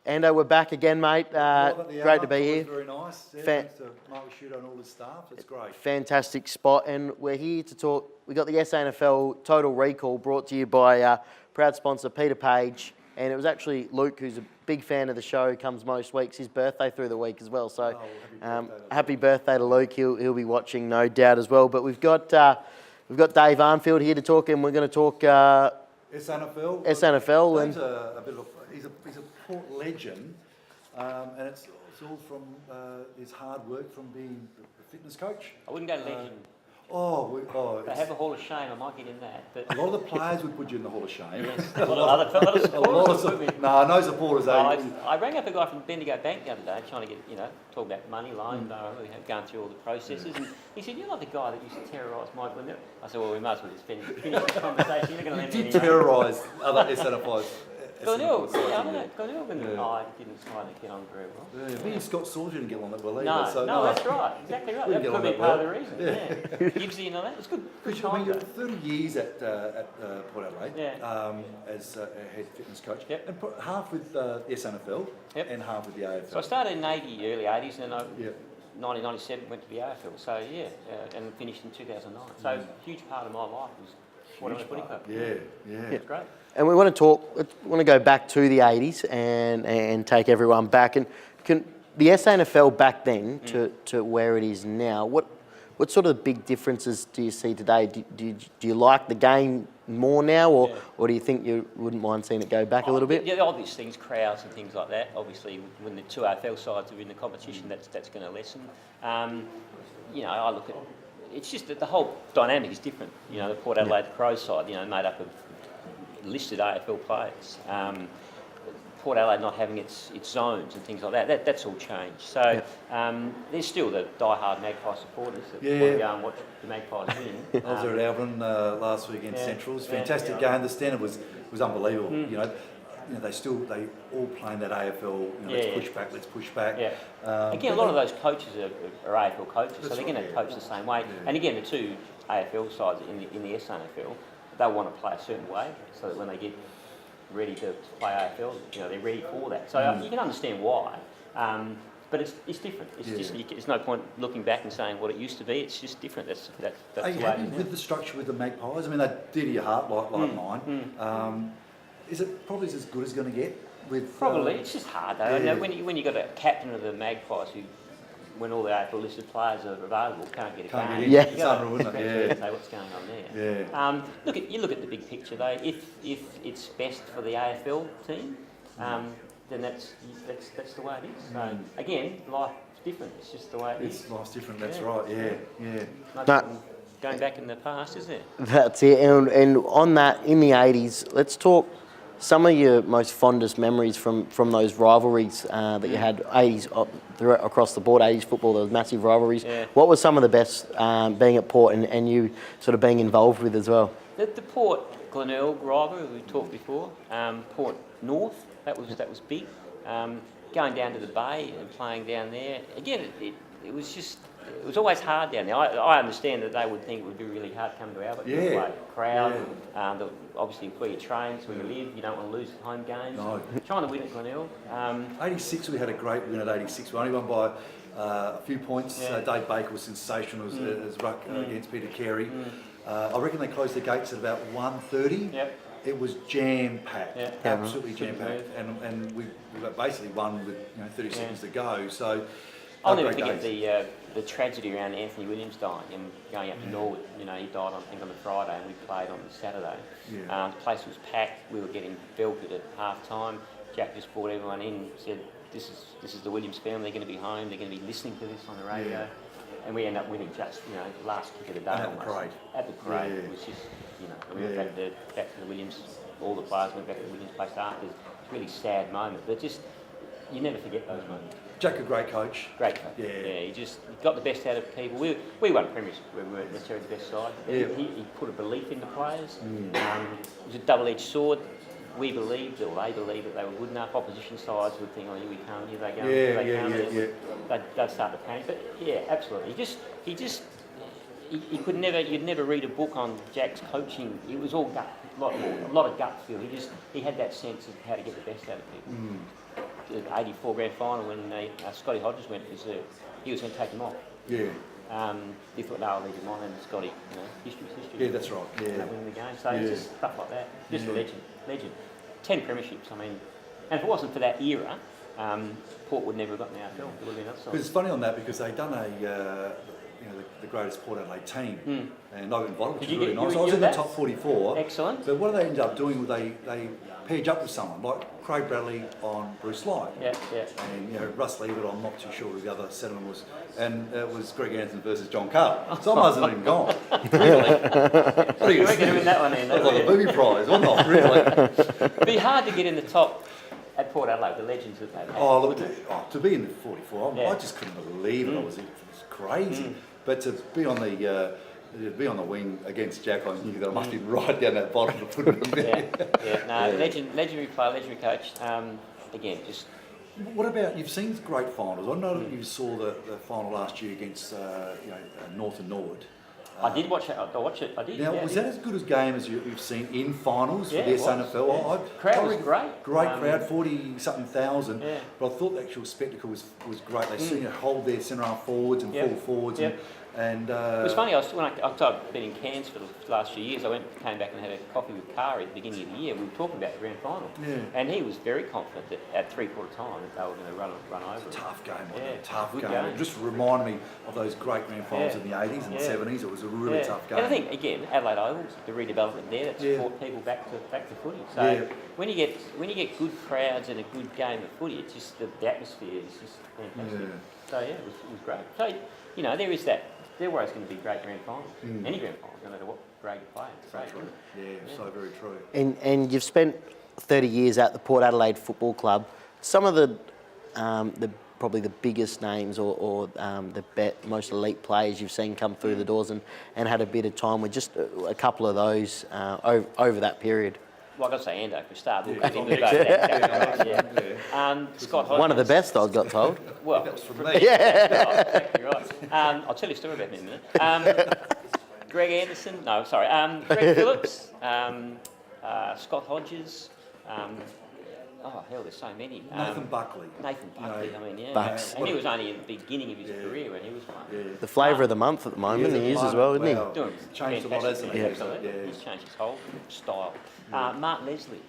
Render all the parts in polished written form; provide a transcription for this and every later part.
Ando, we're back again, mate. Great to be here. Very nice. Yeah, thanks to Mark Shooter and all his staff. It's great. Fantastic spot, and we're here to talk. We got the SANFL Total Recall brought to you by proud sponsor Peter Page, and it was actually Luke, who's a big fan of the show, comes most weeks. His birthday through the week as well, so happy birthday to Luke. He'll be watching, no doubt, as well. But we've got Dave Arnfield here to talk, and we're going to talk SANFL. SANFL, and he's a Port legend, and it's all from his hard work from being a fitness coach. I wouldn't go legend. They have a Hall of Shame. I might get in that. But a lot of the players would put you in the Hall of Shame. Yes, a lot of other supporters. No supporters. I rang up a guy from Bendigo Bank the other day trying to get, talk about money loan. We have gone through all the processes, and he said, "You're not the guy that used to terrorise Mike Glenelg." I said, "Well, we might as well just finish the conversation. You're not going to let me terrorise other SNFIs." Glenelg, I don't know. Glenelg and I didn't kind of get on very well. Yeah, me and Scott Saunders didn't get along that well either. No, that's right. Exactly right. That could be part of the reason. Yeah. Gibbsy and all that. It's good. I mean, you're 30 years at Port Adelaide as a head fitness coach, and half with the SNFL and half with the AFL. So I started in early 80s, and 1997 went to the AFL. So and finished in 2009. So a huge part of my life was Port Adelaide Footy Club. Yeah. It's great. we want to go back to the 80s and take everyone back. And can the SANFL back then to where it is now, what sort of big differences do you see today? Do you like the game more now, or do you think you wouldn't mind seeing it go back a little bit? Yeah, the obvious things, crowds and things like that. Obviously, when the two AFL sides are in the competition, that's going to lessen. I look at it's just that the whole dynamic is different. The Port Adelaide Crows side, made up of listed AFL players. Port Adelaide not having its zones and things like that's all changed. So there's still the die-hard Magpie supporters that want to go and watch the Magpies win. I was there at Albion last week against Central. It was a fantastic game. The standard was unbelievable. They all playing that AFL. Let's push back. Yeah. Again, a lot of those coaches are AFL coaches, so they're going to coach the same way. Yeah. And again, the two AFL sides in the SANFL, they'll want to play a certain way, so that when they get ready to play AFL, they're ready for that. So you can understand why, but it's different. It's just there's no point looking back and saying what it used to be. It's just different. That's Are you happy with the structure with the Magpies? I mean, they dear to your heart like mine. Is it probably as good as going to get? Probably. It's just hard though. Yeah. When you got a captain of the Magpies who, when all the AFL listed players are available, can't get a game. Yeah, it's unreal, isn't it? Say what's going on there. Yeah. Look at the big picture though. If it's best for the AFL team, then that's the way it is. So again, life's different. It's just the way it is. Life's different. That's right. Yeah. No. Going back in the past, is it? That's it. And on that, in the 80s, let's talk some of your most fondest memories from those rivalries that you had 80s across the board, 80s football, those massive rivalries. Yeah. What was some of the best being at Port and you sort of being involved with as well? The Port Glenelg rivalry we talked before, Port North, that was big. Going down to the Bay and playing down there, again, it was always hard down there. I understand that they would think it would be really hard to come to Albert. Play crowd, obviously where you train, where you live, you don't want to lose home games. No. Trying to win at Glenelg. 86, we had a great win at 86. We only won by a few points. Dave Baker was sensational as ruck against Peter Carey. I reckon they closed the gates at about 1:30. Yep. It was jam-packed, absolutely jam-packed. And we basically won with 30 seconds to go. So I'll never forget the tragedy around Anthony Williams dying and going up to Norwood. He died on the Friday and we played on the Saturday. The place was packed. We were getting belted at half time. Jack just brought everyone in and said, this is the Williams family. They're going to be home. They're going to be listening to this on the radio. And we ended up winning just last kick of the day. At the parade. At the parade. It was just we went back to the Williams. All the players went back to the Williams place after. It was a really sad moment, but just you never forget those moments. Jack, a great coach. Great coach. Yeah, he got the best out of people. We won premiership. We weren't necessarily the best side. He put a belief into players. It was a double-edged sword. We believed, or they believed, that they were good enough. Opposition sides would think, here we come, here they go, here they come. They'd start to panic. But absolutely. He could never. You'd never read a book on Jack's coaching. It was all gut, a lot of gut feel. He had that sense of how to get the best out of people. the '84 grand final when Scotty Hodges went, he was going to take him off. Yeah. He thought, no, I'll leave him on, and Scotty, history's history. Yeah, that's right. Yeah. Winning the game. So it's just stuff like that. Just a legend. 10 premierships. I mean, and if it wasn't for that era, Port would never have got in the AFL. It would have been outside. Because it's funny on that because they done the greatest Port Adelaide team, and I got invited, which was really nice. I was in the top 44. Excellent. But what they ended up doing was they paired up with someone like Craig Bradley on Bruce Lie. Yeah. And Russ Lever, I'm not too sure who the other settlement was, and it was Greg Anthon versus John Carter. So I wasn't even gone. Really? What are you going to win that one in? That was like a booby prize, wasn't it? Really? It'd be hard to get in the top at Port Adelaide, the legends that they've had. Oh, look, to be in the 44, I just couldn't believe it. It was crazy. But to be on the wing against Jack, I knew that I must be right down that bottom to put it in there. Legendary player, legendary coach. Again, just. What about, you've seen great finals. I know that you saw the final last year against North and Norwood. I did watch it. I watched it. I did. Now, was that as good a game as you've seen in finals for the SNFL? Crowd was great. Great crowd, 40-something thousand. Yeah. But I thought the actual spectacle was great. They seemed to hold their centre half forwards and full forwards. And it was funny. I've been in Cairns for the last few years. Came back and had a coffee with Kari at the beginning of the year. We were talking about the grand final, and he was very confident that at 3/4 time that they were going to run over. Tough game, tough game. game. It just reminded me of those great grand finals in the 80s and 70s. It was a really tough game. And I think again, Adelaide Ovals, the redevelopment there, that's brought people back to footy. So when you get good crowds and a good game of footy, it's just the atmosphere is just fantastic. So it was great. So there is that. There were always going to be great grand finals. Any grand final, no matter what grade you play. It's great. So very true. And you've spent 30 years at the Port Adelaide Football Club. Some of the probably the biggest names or the most elite players you've seen come through the doors and had a bit of time with just a couple of those over that period. Well, I've got to say Ando for a start. Scott Hodges. One of the best, I got told. Well, that was from me. Exactly right. I'll tell you a story about him in a minute. Greg Anderson, no, sorry. Greg Phillips, Scott Hodges. There's so many. Nathan Buckley. Bucks. And he was only at the beginning of his career when he was playing. The flavour of the month at the moment, he is as well, isn't he? Doing changed a lot, hasn't he? He's changed his whole style. Mark Leslie,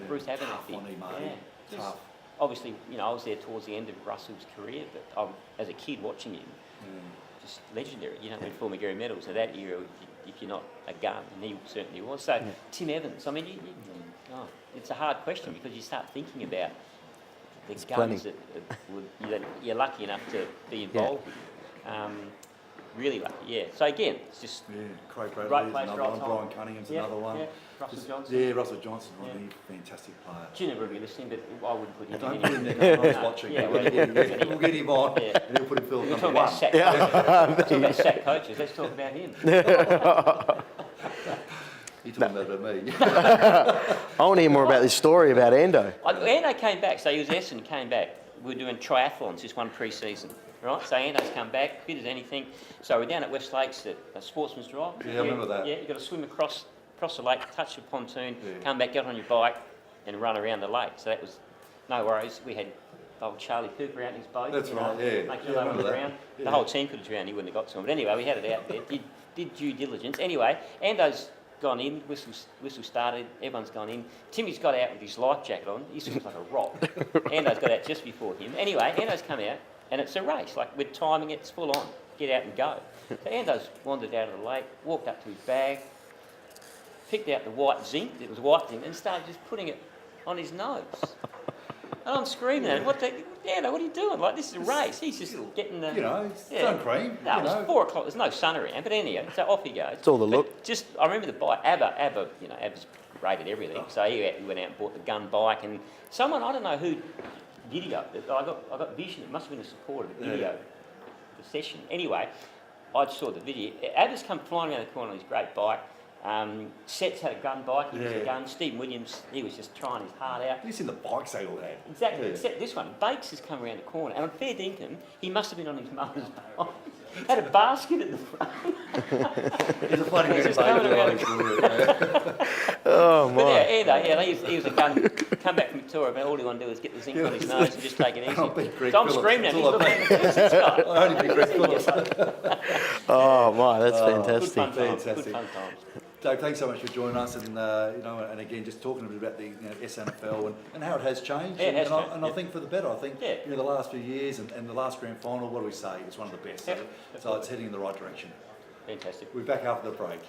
Bruce Abernathy. Tough. Obviously, I was there towards the end of Russell's career, but as a kid watching him, just legendary. You don't win 4 Magarey medals in that era if you're not a gun, and he certainly was. So Tim Evans, I mean, it's a hard question because you start thinking about the guns that you're lucky enough to be involved with. Really lucky, So again, it's just Craig Bradley right is place, another right one. time. Brian Cunningham's another one. Russell Johnson. Russell Johnson, he's a fantastic player. Junior will be listening, but I wouldn't put him Don't in. put him there. He's watching. We'll get him on, and he'll put him field number one. Talking about sack coaches. Let's talk about him. You're talking about me. I want to hear more about this story about Ando. Ando came back, so he was Essendon, came back. We were doing triathlons, just one pre-season. Right, so Ando's come back, fit as anything. So we're down at West Lakes at Sportsman's Drive. Yeah, I remember that. Yeah, you've got to swim across the lake, touch the pontoon, come back, get on your bike, and run around the lake. So that was no worries. We had old Charlie Cooper out in his boat. That's right, Make sure they were drowned. The whole team could have drowned, he wouldn't have got to him. But anyway, we had it out there, did due diligence. Anyway, Ando's gone in, whistle started, everyone's gone in. Timmy's got out with his life jacket on, he swims like a rock. Ando's got out just before him. Anyway, Ando's come out, and it's a race, like we're timing it, it's full on, get out and go. So Ando's wandered out of the lake, walked up to his bag, picked out the white zinc, it was white zinc, and started just putting it on his nose. And I'm screaming at him, Ando, what are you doing? Like, this is a race. He's just getting the... it's sun cream. No, it was 4 o'clock, there's no sun around, but anyhow, so off he goes. It's all the look. I remember the bike, Abba's rated everything, so he went out and bought the gun bike, and someone, I don't know who, video, I got vision, it must have been a support of the video, the session. Anyway, I saw the video. Abba's come flying around the corner on his great bike. Sets had a gun bike, he was a gun. Stephen Williams, he was just trying his heart out. Have you seen the bikes they all had? Exactly, except this one. Bakes has come around the corner, and on fair dinkum, he must have been on his mother's bike. Had a basket at the front. It's a funny He's bit just of coming around. Oh But my. he was a come back from Victoria, but all he wanted to do was get the zinc on his nose and just take it easy. I'll beat Greg So I'm Phillips. screaming at him, That's he's all I looking at the person, Scott. I only beat Greg Phillips. Oh my, that's Good fantastic. fun times, Fantastic. good fun times. Dave, thanks so much for joining us, and and again, just talking a bit about the SNFL and how it has changed. Yeah, it has changed, I think for the better. I think Yeah. the last few years and the last grand final, what do we say? It's one of the best. Yeah. So it's heading in the right direction. Fantastic. We're back after the break.